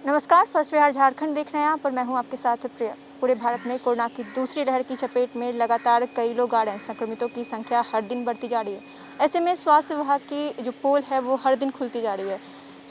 नमस्कार, फर्स्ट बिहार झारखंड देख रहे हैं आप और मैं हूं आपके साथ प्रिया। पूरे भारत में कोरोना की दूसरी लहर की चपेट में लगातार कई लोग आ रहे हैं। संक्रमितों की संख्या हर दिन बढ़ती जा रही है। ऐसे में स्वास्थ्य विभाग की जो पोल है वो हर दिन खुलती जा रही है।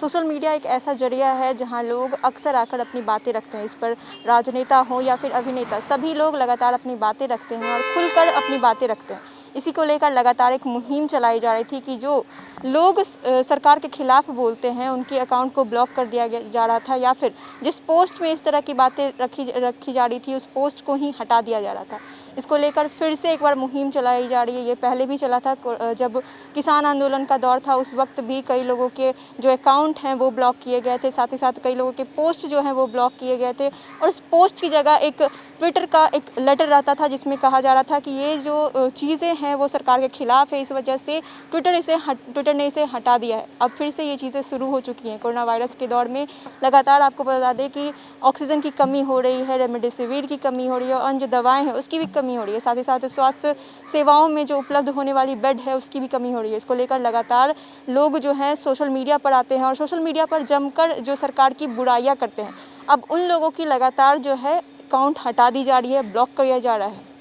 सोशल मीडिया एक ऐसा जरिया है जहां लोग अक्सर आकर अपनी बातें रखते हैं। इस पर राजनेता हो या फिर अभिनेता, सभी लोग लगातार अपनी बातें रखते हैं और खुलकर अपनी बातें रखते हैं। इसी को लेकर लगातार एक मुहिम चलाई जा रही थी कि जो लोग सरकार के खिलाफ बोलते हैं उनके अकाउंट को ब्लॉक कर दिया जा रहा था, या फिर जिस पोस्ट में इस तरह की बातें रखी जा रही थी उस पोस्ट को ही हटा दिया जा रहा था। इसको लेकर फिर से एक बार मुहिम चलाई जा रही है। ये पहले भी चला था, जब किसान आंदोलन का दौर था उस वक्त भी कई लोगों के जो अकाउंट हैं वो ब्लॉक किए गए थे। साथ ही साथ कई लोगों के पोस्ट जो हैं वो ब्लॉक किए गए थे और उस पोस्ट की जगह एक ट्विटर का एक लेटर रहता था जिसमें कहा जा रहा था कि ये जो चीज़ें हैं वो सरकार के खिलाफ है, इस वजह से ट्विटर ने इसे हटा दिया है। अब फिर से ये चीज़ें शुरू हो चुकी हैं। कोरोना वायरस के दौर में लगातार आपको बता दें कि ऑक्सीजन की कमी हो रही है, रेमडेसिविर की कमी हो रही है और अन्य जो दवाएं हैं उसकी भी कमी हो रही है। साथ ही साथ स्वास्थ्य सेवाओं में जो उपलब्ध होने वाली बेड है उसकी भी कमी हो रही है। इसको लेकर लगातार लोग जो हैं सोशल मीडिया पर आते हैं और सोशल मीडिया पर जमकर जो सरकार की बुराइयां करते हैं। अब उन लोगों की लगातार जो है अकाउंट हटा दी जा रही है, ब्लॉक किया जा रहा है।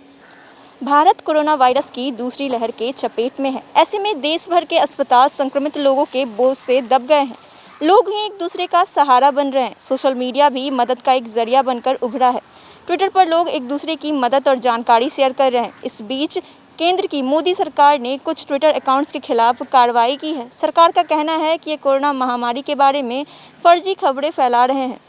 भारत कोरोना वायरस की दूसरी लहर के चपेट में है। ऐसे में देश भर के अस्पताल संक्रमित लोगों के बोझ से दब गए हैं। लोग ही एक दूसरे का सहारा बन रहे हैं। सोशल मीडिया भी मदद का एक जरिया बनकर उभरा है। ट्विटर पर लोग एक दूसरे की मदद और जानकारी शेयर कर रहे हैं। इस बीच केंद्र की मोदी सरकार ने कुछ ट्विटर अकाउंट्स के खिलाफ कार्रवाई की है। सरकार का कहना है कि ये कोरोना महामारी के बारे में फर्जी खबरें फैला रहे हैं।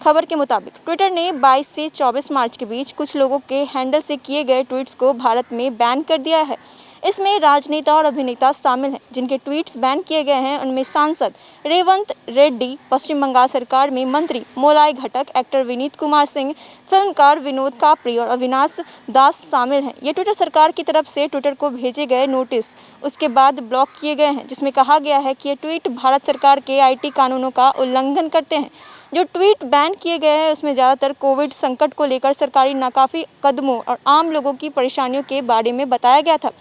खबर के मुताबिक ट्विटर ने 22 से 24 मार्च के बीच कुछ लोगों के हैंडल से किए गए ट्वीट्स को भारत में बैन कर दिया है। इसमें राजनेता और अभिनेता शामिल हैं। जिनके ट्वीट्स बैन किए गए हैं उनमें सांसद रेवंत रेड्डी, पश्चिम बंगाल सरकार में मंत्री मोलाई घटक, एक्टर विनीत कुमार सिंह, फिल्मकार विनोद कापड़ी और अविनाश दास शामिल हैं। ये ट्विटर सरकार की तरफ से ट्विटर को भेजे गए नोटिस उसके बाद ब्लॉक किए गए हैं, जिसमें कहा गया है कि ये ट्वीट भारत सरकार के आईटी कानूनों का उल्लंघन करते हैं। जो ट्वीट बैन किए गए हैं उसमें ज़्यादातर कोविड संकट को लेकर सरकारी नाकाफी कदमों और आम लोगों की परेशानियों के बारे में बताया गया था।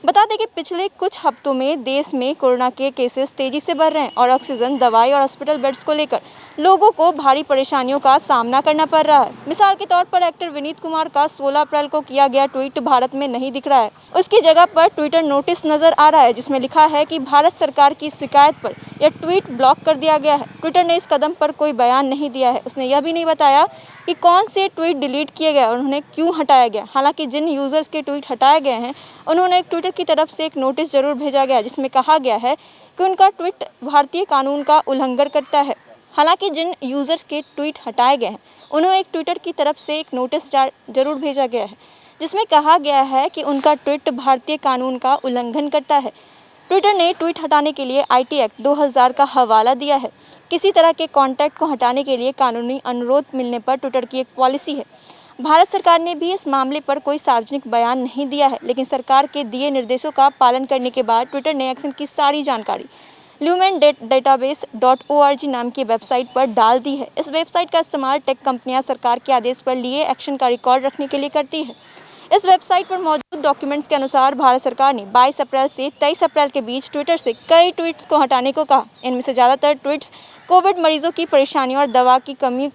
बता दें कि पिछले कुछ हफ्तों में देश में कोरोना के केसेस तेजी से बढ़ रहे हैं और ऑक्सीजन, दवाई और हॉस्पिटल बेड्स को लेकर लोगों को भारी परेशानियों का सामना करना पड़ रहा है। मिसाल के तौर पर एक्टर विनीत कुमार का 16 अप्रैल को किया गया ट्वीट भारत में नहीं दिख रहा है। उसकी जगह पर ट्विटर नोटिस नजर आ रहा है जिसमें लिखा है कि भारत सरकार की शिकायत पर यह ट्वीट ब्लॉक कर दिया गया है। ट्विटर ने इस कदम पर कोई बयान नहीं दिया है। उसने यह भी नहीं बताया कि कौन से ट्वीट डिलीट किए गए और उन्हें क्यों हटाया गया। हालांकि जिन यूजर्स के ट्वीट हटाए गए हैं उन्होंने एक ट्विटर की तरफ से एक नोटिस जरूर भेजा गया जिसमें कहा गया है कि उनका ट्वीट भारतीय कानून का उल्लंघन करता है। हालांकि जिन यूजर्स के ट्वीट हटाए गए हैं उन्हें एक ट्विटर की तरफ से एक नोटिस जरूर भेजा गया है जिसमें कहा गया है कि उनका ट्वीट भारतीय कानून का उल्लंघन करता है। ट्विटर ने ट्वीट हटाने के लिए आईटी एक्ट 2000 का हवाला दिया है। किसी तरह के कॉन्टैक्ट को हटाने के लिए कानूनी अनुरोध मिलने पर ट्विटर की एक पॉलिसी है। भारत सरकार ने भी इस मामले पर कोई सार्वजनिक बयान नहीं दिया है, लेकिन सरकार के दिए निर्देशों का पालन करने के बाद ट्विटर ने एक्शन की सारी जानकारी lumendatabase.org नाम की वेबसाइट पर डाल दी है। इस वेबसाइट का इस्तेमाल टेक कंपनियां सरकार के आदेश पर लिए एक्शन का रिकॉर्ड रखने के लिए करती है। इस वेबसाइट पर मौजूद डॉक्यूमेंट्स के अनुसार भारत सरकार ने 22 अप्रैल से 23 अप्रैल के बीच ट्विटर से कई ट्वीट्स को हटाने को कहा। इनमें से ज़्यादातर ट्वीट्स कोविड मरीजों की परेशानियों और दवा की कमी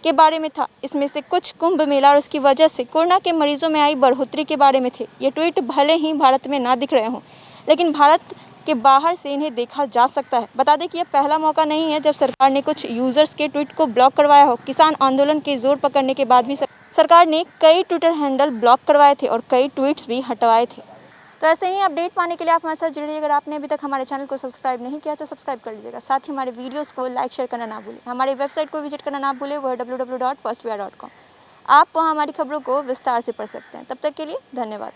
के बारे में था। इसमें से कुछ कुंभ मेला और उसकी वजह से कोरोना के मरीजों में आई बढ़ोतरी के बारे में थे। ये ट्वीट भले ही भारत में ना दिख रहे हों, लेकिन भारत के बाहर से इन्हें देखा जा सकता है। बता दें कि यह पहला मौका नहीं है जब सरकार ने कुछ यूजर्स के ट्वीट को ब्लॉक करवाया हो। किसान आंदोलन के जोर पकड़ने के बाद भी सरकार ने कई ट्विटर हैंडल ब्लॉक करवाए थे और कई ट्वीट्स भी हटवाए थे। तो ऐसे ही अपडेट पाने के लिए आप हमारे साथ जुड़िए। अगर आपने अभी तक हमारे चैनल को सब्सक्राइब नहीं किया तो सब्सक्राइब कर लीजिएगा। साथ ही हमारे वीडियोस को लाइक शेयर करना ना भूलें। हमारी वेबसाइट को विजिट करना ना भूलें, वो है www.firstbihar.com। आप वहाँ हमारी खबरों को विस्तार से पढ़ सकते हैं। तब तक के लिए धन्यवाद।